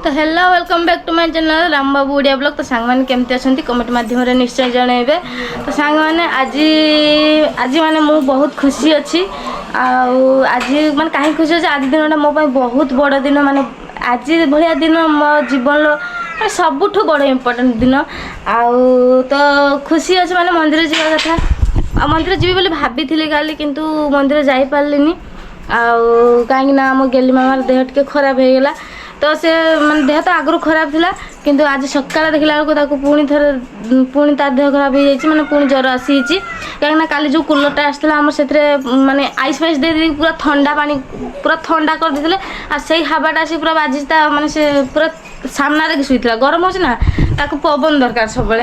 तो hello welcome back to my channel Ram Babu Odia blog. तो song मैंने केमती अच्छा कमेंट माध्यम निश्चय जनइबे। तो सांग मैंने आज माने मु बहुत खुशी अच्छी आज माने कहीं खुशी अच्छे आज दिन मो बहुत बड़ दिन माने आज भाया दिन मो जीवन माने सबुठ बड़ इम्पोर्टेंट दिन तो खुशी अच्छे माने मंदिर जावा कथा मंदिर जीवी बोली भाभी काली किंतु मंदिर जाई पारलिनी कहीं आम गेली मामार देह टे खराब हो गला तो से माने देह तो आगु खराब थिला किंतु आज सकाळ देखला बेलू पुणी तार देह खराब हो जाइए माने पुणी ज्वर आसी कहीं काली जो कूलरटा आसला आम से माने आइस फाइस दे पूरा ठंडा पानी पूरा ठंडा कर देते आ से हवाटा आसी पूरा बाजी माने से पूरा सामने शुईला गरम हो पवन दरकार सब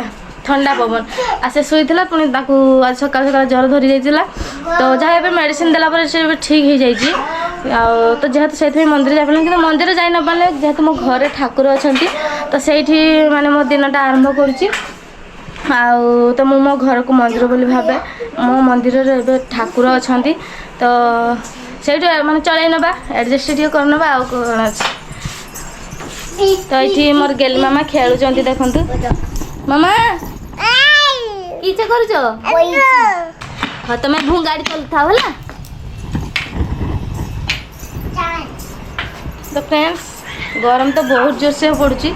ठंडा पवन आ से शुईला पुणी आज सकाल सकाल ज्वर धरी जाइला तो जहाँ मेडिसिन देला से ठीक हो जाइए तो जेहेतु से मंदिर जा कि मंदिर जाई न पारे जेहेतु मो घरे ठाकुर अच्छा तो सही माने मो दिनटा आरंभ करुच्ची तो मो घर को मंदिर बोली भावे मो मंदिर रे ठाकुर अच्छा तो से माने चल नवा एडजस्ट कर नवा आ कौन अच्छे तो ये मोर गेली मामा खेलुं देखु मामा किचे कर हाँ तुम्हें भू गाड़ी चलता होला तो फ्रेंड्स गरम तो बहुत जोर से पड़ुची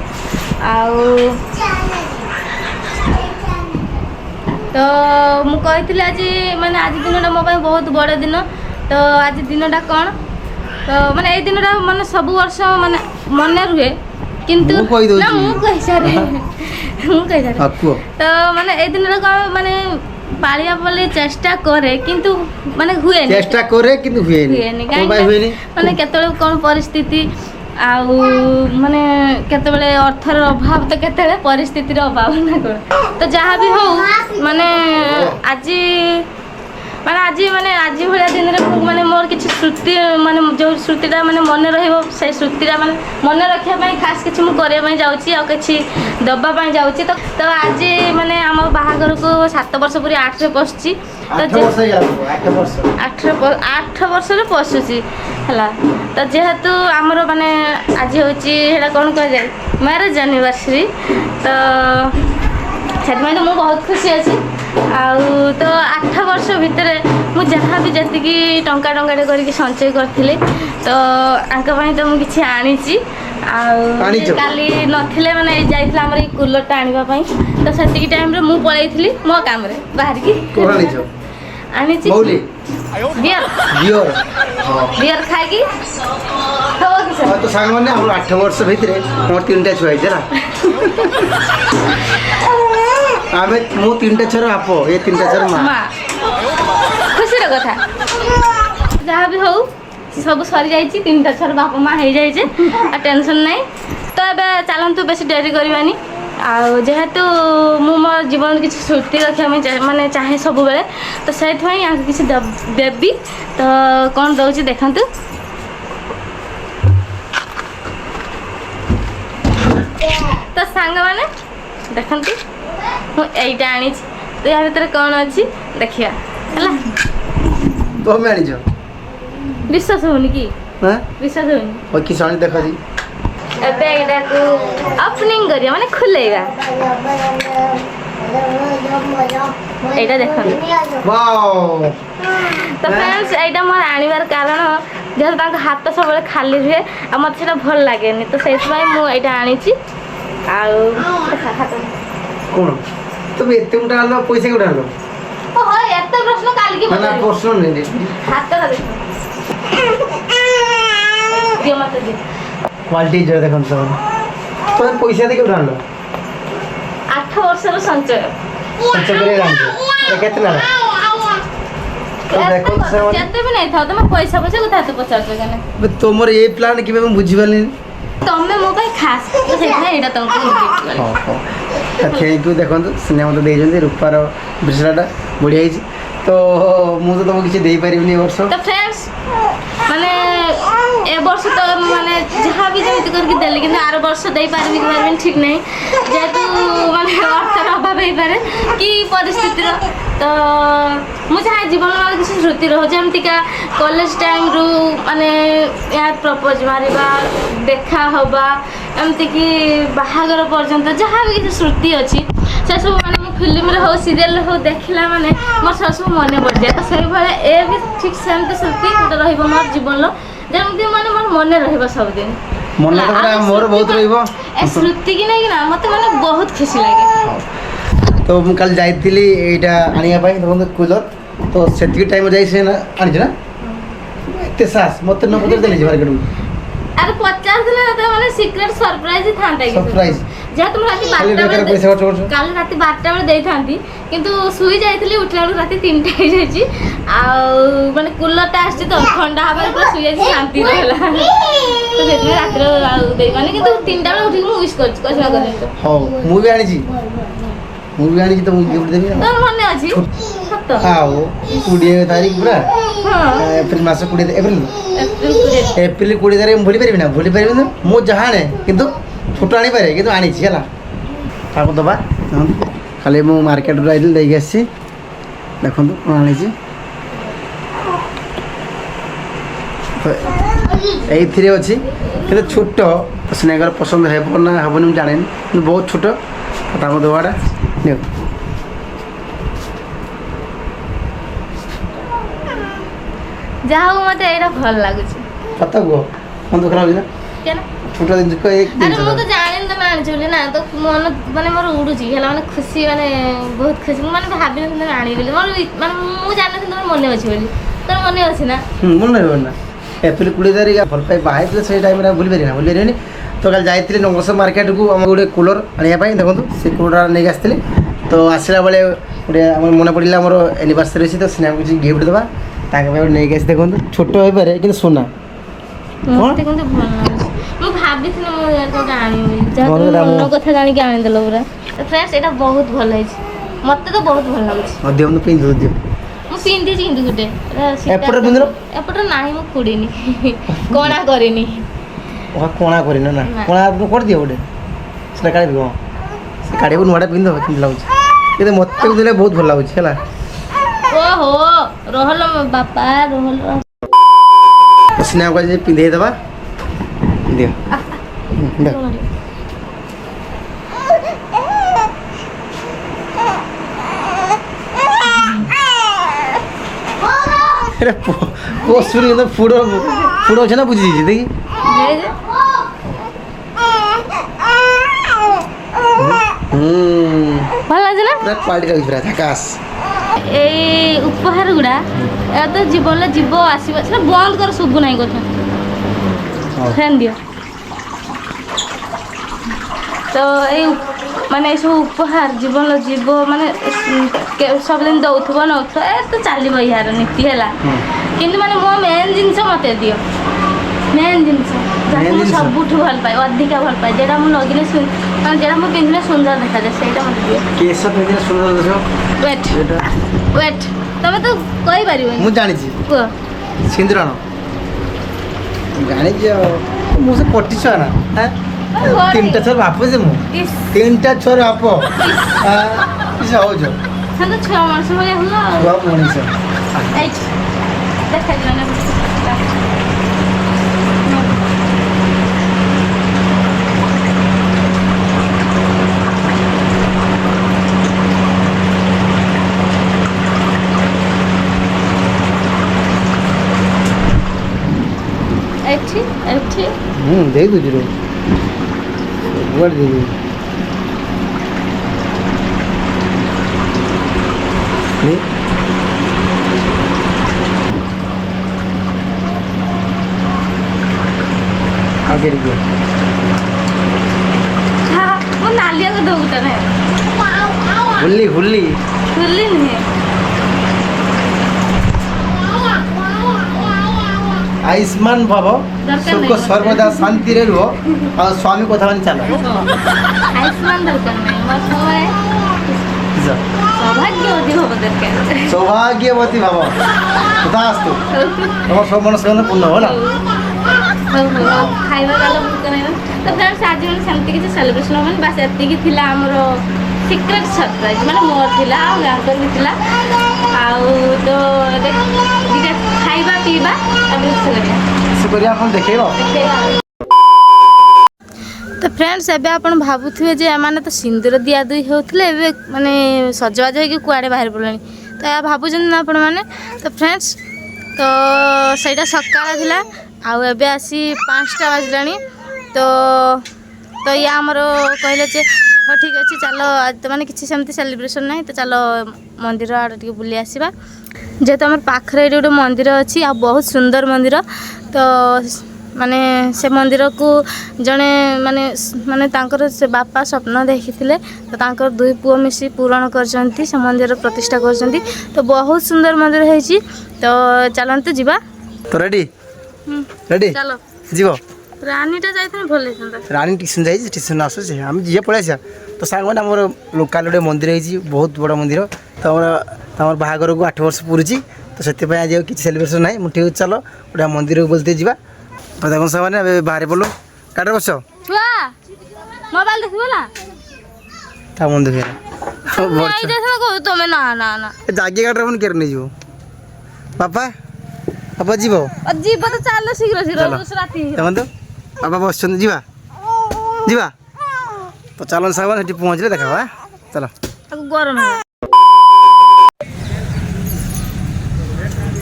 तो मुझे आज माने आज दिनटा मो बहुत बड़ दिन तो आज दिनटा कौन तो माने ये दिनटा माने सब वर्ष माने मन रुहे किंतु ना मुझे सारे तो माने ये दिनटा माने पालिया बोले चेष्टा करे किंतु माने हुए चेष्टा करे किंतु हुए नहीं माने केतले कोन परिस्थिति आउ माने केतले अर्थर अभाव तो केतले परिस्थितिर अभाव ना कोन तो जहाँ भी हो माने आज भाया दिन रे माने मोर किछि श्रुति माने जो श्रुतिटा माने मन रहिबो से श्रुतिटा माने मन रखिया पई खास किछि मु करे पई जाउची आ किछि दबा पई जाउची तो आज माने हम बाहागर को 7 वर्ष पूरी 8 रे पसची तो 8 वर्ष रे पसुची हला तो जेहेतु हमरो माने आज होची हेडा कोन कह जाय मैरिज एनिवर्सरी तो सेट में तो मु बहुत खुशी अछि तो 8 वर्ष भितर मुझे जहाँ भी जी टंका करके संचय करथिले तो आंका पई तो मु किछि आनीची काली नथिले माने जाइथिला हमर ई कूलरटा आनिबा पई तो सेतिकी टाइम रे मु पळैथिली मो काम रे बाहर की कोन आनीचो आनीची मौली बियर खाइकी तो किछ तो सांग माने हम 8 वर्ष भितर मोर 3टा छुआ जरा आमे मु 3टा छर आपो ए 3टा छर मां खुशी रे कथा जहाँ भी हो सब सरी जाइए 3टा छर बाप माँ हो जाइए टेंशन नहीं तो ए चलतु बेस डेरी करवानी जेहेतु मो जीवन किसी स्मृति रखा माने चाहे सब बेले तो से किसी देवी तो कौन दौर देखु तो सांग मैंने देखु मुझे आनी तो या भर कौन अच्छी देखिया तो मैं आनी विश्वास होनी कि विश्वास होनी और किस आनी देखा जी एबे एटा को ओपनिंग करिया माने खुलेगा एटा देखो वाओ तो फ्रेंड्स एटा मोर आनिबार कारण जेहे तांका हाथ सब खाली रहे आ मत सेटा भल लागेनी तो सेति भाई मु एटा आनीची आ कोन तुम एते उठा लो पैसा उठा लो ओ एते प्रश्न काल की ना प्रश्न नहीं हाथ का देखो दियो मत दे क्वालिटी जरा देखन सब तो पैसा दे के उठा लो 8 वर्ष रो संचय करे रांजो तो केतना तो देखो सब जते भी नहीं था तो मैं पैसा कथा तो पचार कने तोमर ए प्लान कि मैं बुझी वाली तमे मो भाई खास तो सेटा एटा तुमको थैंक यू देखो सिनेमा तो दे रूपार ब्रेसलेट बढ़िया ही तो मुझे तुमको किसी दे पारिबनी वर्ष तो फ्रेंड्स माने ए वर्ष तो माने जहाँ भी जमित करके देली कि आर वर्ष दे पारिबी कि ठीक नहीं जेहेतु माने अर्थर अभाव हो पारे कि परिस्थितिर तो मुझे जीवन में किसी स्मृति रहो जमतीका कॉलेज टाइम रु माने यार प्रपोज मारिबा देखा हवा ଏମିତିକି ବାହାଘର ପର୍ଯ୍ୟନ୍ତ ଯାହା ବି କିଛି ସ୍ମୃତି ଅଛି ସେସବୁ ମାନେ ମୁଁ ଫିଲ୍ମରେ ହଉ ସିରିଏଲରେ ହଉ ଦେଖିଲା ମାନେ ମୋର ସେସବୁ ମନେ ପଡ଼ିଯାଏ। ତ ସେଇଭଳିଆ ଏ ବି ଠିକ୍ ସେମିତି ସ୍ମୃତି ଗୋଟେ ରହିବ ମୋର ଜୀବନର, ଯେମିତି ମାନେ ମୋର ମନେ ରହିବ ସବୁଦିନ। ମନେ ତ ପୁରା ମୋର ବହୁତ ରହିବ। ଏ ସ୍ମୃତିକି ନେଇକି ନା ମୋତେ ମାନେ ବହୁତ ଖୁସି ଲାଗେ। ତ ମୁଁ କାଲି ଯାଇଥିଲି ଏଇଟା ଆଣିବା ପାଇଁ ଦେଖନ୍ତୁ କୁଲର, ତ ସେତିକି ଟାଇମ୍ରେ ଯାଇ ସେ ଆଣିଛି ନା ଏତେ ସାହସ ମୋତେ ନ ପଚାରି ଦେଲି ମାର୍କେଟକୁ। ଆରେ ପଚାରୁଥିଲେ ତ ମାନେ ସିକ୍ରେଟ ସରପ୍ରାଇଜ ଥାନ୍ତା କି ସରପ୍ରାଇଜ ଯେହେତୁ ମୁଁ ରାତି ଖାଲି 12ଟା ବେକାର ବେଳେ ପଇସା ଖର୍ଚ୍ଚ କରୁଛ। କାଲି ରାତି 12ଟା ବେଳେ ଦେଇଥାନ୍ତି, କିନ୍ତୁ ଶୋଇ ଯାଇଥିଲି ଉଠିଲା ବେଳକୁ ରାତି 3ଟା ହେଇଯାଇଛି। ଆଉ ମାନେ କୁଲରଟା ଆସିଛି ତ ଥଣ୍ଡା ହବାରେ ପୁରା ଶୋଇ ଯାଇଛି ଶାନ୍ତିରେ ହେଲା। ତ ସେଥିପାଇଁ ରାତିରେ ଆଉ ଦେଇପାରୁନି, କିନ୍ତୁ 3ଟା ବେଳେ ଉଠିକି ମୁଁ ୱିଶ୍ କରିଛି କହିବା କରିନି ତ। ହଉ ମୁଁ ବି ଆଣିଛି ତ ମୁଁ ଗିଫ୍ଟ ଦେବି ଆଉ। ତୋର ମନେ ଅଛି ସତ? ଆଉ 20 ତାରିଖ ପୁରା ହଁ ଏପ୍ରିଲ ମାସ 20 ଏପ୍ରିଲ 20। ଏପ୍ରିଲ 20 ତାରିଖ ମୁଁ ଭୁଲି ପାରିବି ନା ମୁଁ ଯାହା ଆଣେ କିନ୍ତୁ ଛୋଟ ଆଣିପାରେ କିନ୍ତୁ ଆଣିଛି ହେଲା। ତାକୁ ଦେବା ଖାଲି ମୁଁ ମାର୍କେଟରୁ ଯାଇଥିଲି ଦେଇକି ଆସିଛି। ଦେଖନ୍ତୁ କ'ଣ ଆଣିଛି। ଏଇଥିରେ ଅଛି କିନ୍ତୁ ଛୋଟ ସ୍ନେହର ପସନ୍ଦ ହେବ ନା ହେବନି ମୁଁ ଜାଣିନି, କିନ୍ତୁ ବହୁତ ଛୋଟ। ତାଙ୍କୁ ଦେବାଟା ନିଅ। ଯାହା ହଉ ମତେ ଏଇଟା ଭଲ ଲାଗୁଛି। ସତ କୁହ ମନ ଦୁଃଖ ଲାଗୁଛି ନା? କେନ? ଛୋଟ ଜିନିଷ ଆରେ ମୁଁ ତ ଜାଣିନି ତମେ ଆଣିଛ ବୋଲି ନା, ତ ମନ ମାନେ ମୋର ଉଡୁଛି ହେଲା, ମାନେ ଖୁସି ମାନେ ବହୁତ ଖୁସି। ମୁଁ ମାନେ ଭାବିନଥିଲି ତମେ ଆଣିବି ବୋଲି, ମୋର ମାନେ ମୁଁ ଜାଣିନଥିଲି ତମର ମନେ ଅଛି ବୋଲି। ତୋର ମନେ ଅଛି ନା? ମନେ ରହିବନି ନା? ଏପ୍ରିଲ 20 ତାରିଖ ଭଲ ପାଇ ବାହା ହେଇଥିଲେ ସେଇ ଟାଇମ୍ରେ ଭୁଲିପାରିବେନି। ତ କାଲି ଯାଇଥିଲି ନଙ୍ଗସ ମାର୍କେଟକୁ ଆମର ଗୋଟେ କୁଲର ଆଣିବା ପାଇଁ। ଦେଖନ୍ତୁ ସେ କୁଲରଟା ନେଇକି ଆସିଥିଲି। ତ ଆସିଲା ବେଳେ ଗୋଟେ ଆମର ମନେ ପଡ଼ିଲା ଆମର ଆନିଭର୍ସରୀ ଅଛି, ତ ସ୍ନେହାକୁ କିଛି ଗିଫ୍ଟ ଦେବା ତାଙ୍କ ପାଇଁ ଗୋଟେ ନେଇକି ଆସି। ଦେଖନ୍ତୁ ଛୋଟ ହୋଇପାରେ କିନ୍ତୁ ସୁନା ମତେ କିନ୍ତୁ ଭଲ ଲାଗୁଛି। ମୁଁ ଭାବିଥିଲି ମୁଁ କୋଉଟା ଆଣିବି ବୋଲି, ଯାହା ତମେ ମନ କଥା ଜାଣିକି ଆଣିଦେଲ ପୁରା। ତ ଫ୍ରେଣ୍ଡସ୍ ଏଇଟା ବହୁତ ଭଲ ହେଇଛି, ମତେ ତ ବହୁତ ଭଲ ଲାଗୁଛି। ଅଧିକ ପିନ୍ଧୁ ଦିଅ। ମୁଁ ପିନ୍ଧିଛି କିନ୍ତୁ ଗୋଟେ ଏପଟେ ପିନ୍ଧିଲ? ଏପଟେ ନାହିଁ, ମୁଁ ଖୁଡ଼ିନି କଣା କରିନି। କଣା କରିନ ନା? କଣା କରିଦିଅ ଗୋଟେ ସେଟା କାଢ଼ିବି। ହଁ ସେ କାଢ଼ିବୁ ନୂଆଟା ପିନ୍ଧିବ କେମିତି ଲାଗୁଛି, କିନ୍ତୁ ମୋତେ ପିନ୍ଧିଲେ ବହୁତ ଭଲ ଲାଗୁଛି ହେଲା। ଓହୋ ରହଲ ବାପା ରହଲ। ସ୍ନେହାକୁ ଆଜି ପିନ୍ଧେଇ ଦେବା। ଦିଅ ପଶୁନି କିନ୍ତୁ ଫୁଡ଼ ଅଛି ନା ବୁଝିଯାଇଛି ଦେଖି। ଭଲ ଲାଗୁଛି ନା? ପୁରା କ୍ୱାଲିଟି ଲାଗୁଛି ପୁରା ଝାକାସ୍। ଏଇ ଉପହାର ଗୁଡ଼ା ଏ ତ ଜୀବନରେ ଯିବ ଆସିବ, ସେଟା ବନ୍ଦ କର ଶୁଭୁ ନାହିଁ କଥା। ଫ୍ୟାନ୍ ଦିଅ। ତ ଏଇ ମାନେ ଏସବୁ ଉପହାର ଜୀବନର ଯିବ ମାନେ ସବୁଦିନ ଦଉଥିବ ନଉଥିବ, ଏ ତ ଚାଲିବ ଇହାର ନୀତି ହେଲା। କିନ୍ତୁ ମାନେ ମୋ ମେନ୍ ଜିନିଷ ମତେ ଦିଅ, ମେନ୍ ଜିନିଷ ଯାହାକୁ ମୁଁ ସବୁଠୁ ଭଲ ପାଏ, ଅଧିକା ଭଲ ପାଏ, ଯେଟା ମୁଁ ଲଗିଲେ ମାନେ ଯେଟା ମୁଁ ପିନ୍ଧିଲେ ସୁନ୍ଦର ଦେଖାଯାଏ, ସେଇଟା ମତେ ଦିଅ। କେଶ ପିନ୍ଧିଲେ ସୁନ୍ଦର ଦେଖ। ୱେଟ୍ ତମେ ତ କହିପାରିବନି। ମୁଁ ଜାଣିଛି କୁହ। ସିନ୍ଦୁରାଣ ଜାଣିଛି ଆଉ ମୁଁ ସେ ପଟି ଛୁଆ ନା। 3ଟା ଛୁଆର ବାପ ଯେ ମୁଁ 3ଟା ଛୁଆର ବାପ କିଛି ହଉଛ ଛୁଆ ମଣିଷ ଭଳିଆ ହୁଅ ଆଉ। ଛୁଆ ମଣିଷ ଏଇଠି ଦେଖାଯିବନି। ଏଠି ଏଠି ଦେଇ ଦେଉଛି ରେ କୁଆଡ଼େ ଦେଇ ଆଗେ ଟିକେ ମୁଁ ନାଲିଆ କରିଦେବ ଗୋଟେ ନାହିଁ ହୁଲି ହୁଲି ନୁହେଁ। ଆୟୁଷ୍ମାନ ଭବ ସୁଖ ସର୍ବଦା ଶାନ୍ତିରେ ରୁହ ଆଉ ସ୍ୱାମୀ କଥା ମାନେ ଚାଲ। ଆୟୁଷ୍ମାନ ଦରକାର ନାହିଁ, ମୋ ସୌଭାଗ୍ୟବତୀ ଭବ ଦରକାର। ସୌଭାଗ୍ୟବତୀ ଭାବ ତଥାସ୍ତୁ। ତମ ସବୁ ମନସ୍କାମନା ପୂର୍ଣ୍ଣ ହେଲା। ଖାଇବା ତାହେଲେ ଭୋକ ନାହିଁ। ତ ଫ୍ରେଣ୍ଡସ୍ ଆଜି ମାନେ ସେମିତି କିଛି ସେଲିବ୍ରେସନ୍ ହେବନି, ବାସ୍ ଏତିକି ଥିଲା ଆମର ସିକ୍ରେଟ୍ ସରପ୍ରାଇଜ୍, ମାନେ ମୋର ଥିଲା ଆଉ ଗାଁଙ୍କର ବି ଥିଲା। ଆଉ ତ ଏବେ ଟିକେ ଖାଇବା ପିଇବା ତାପରେ ସେ କରିବା ଆପଣ ଦେଖେଇବ। ତ फ्रेंड्स एबे आपण भाबुथिबे जे एमाने तो सिंदूर दिया दुई होउथले एबे माने सजवाज होइके कुआडे बाहर पड़लानी तो या भाबुछन ना आपण माने तो फ्रेंड्स तो सेटा सकाळ थिला आउ एबे आसी 5टा बाजलानी तो तो या हमरो कहले जे हो ठीक अछि चलो आज तो माने किछि सेमती सेलिब्रेशन नाही तो चलो मंदिर आड़ टिके बुली आसीबा जेतो हमर पाखरे एडी गोटे मंदिर अछि आ बहुत सुंदर मंदिर तो माने से मंदिर को जने माने माने तांकर से बापा स्वप्न देखिथिले तो तांकर दुई पुओ मिसी पूरण करचंती से मंदिर प्रतिष्ठा करचंती तो बहुत सुंदर मंदिर है तो चलंतु जीवा तो रेडी रेडी चलो जीवो रानीटा जाइथन भले संता रानी ट्यूशन जाई ट्यूशन आसो से हम जे पळे आसा तो सांग माने हमर लोकल गोटे मंदिर है बहुत बड़ा मंदिर तो हमर बाहागर को 8 वर्ष पूरी तो सेते पय आज किछि सेलिब्रेशन नाही मुठी चलो गोटे मंदिर को बोलते जीवा तो देखो सब माने बाहर बोलो काटे बसो छुआ मोबाइल देखिबो ना ता मन देखिरा नहीं देखो को तमे ना ना ना जागे काटे मन करने जीवो पापा पापा जीवो जीव तो चलो शीघ्र शीघ्र राती देखो तो पापा बस जीवा जीवा तो चलो सावन हटी पहुंचले देखा हां चलो गरम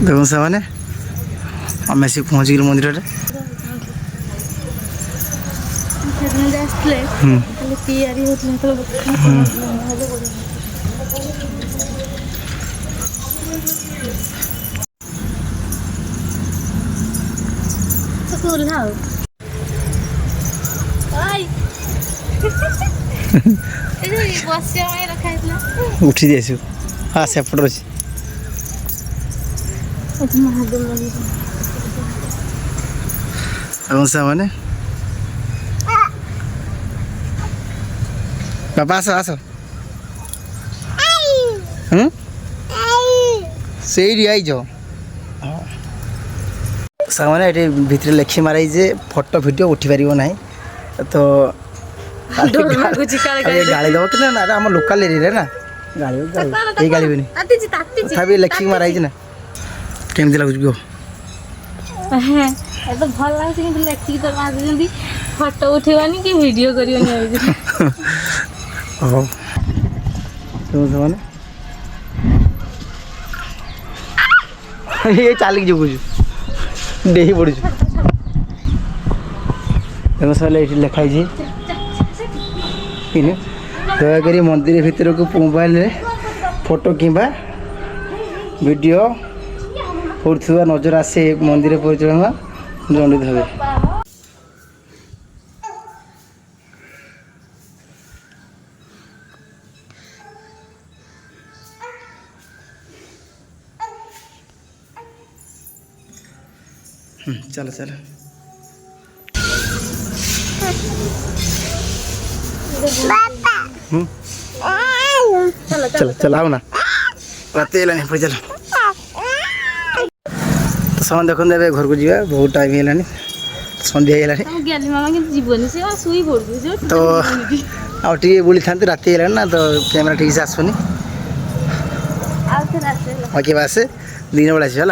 देखो सब माने हम ऐसे पहुंच गए मंदिर रे तैयारी होती तो उठी दिए हाँ सेपट अच्छे मैंने बाबा आस आस से आई जाओ सामने ये भितर लेखी मारे जे फोटो वीडियो उठी पार ना तो गाड़ी दब कि ना आम लोकाल एरिया ना गाड़ी गाड़ी भी तथापि लेखिक मारा ना केमती लगुच गो तो भल लगे कि लेखिक तो मारी फोटो उठेबानी कि वीडियो करबानी ओहो तो माने ये चालिक जो कुछ डेही पड़ू देखो सब ये लिखाई दयाकोरी मंदिर भितर को मोबाइल फोटो किंबा वीडियो उठा नजर आसे मंदिर परिचालना दंडित हे चलो चलो चलो चलो आओ ना रात पे चलो तो सामान देखो घर को जी बहुत टाइम है सन्ध्या तो आगे बुली था राति है ना तो कैमेरा ठीक से आसुनी बाकी आसे दिन बेला आस है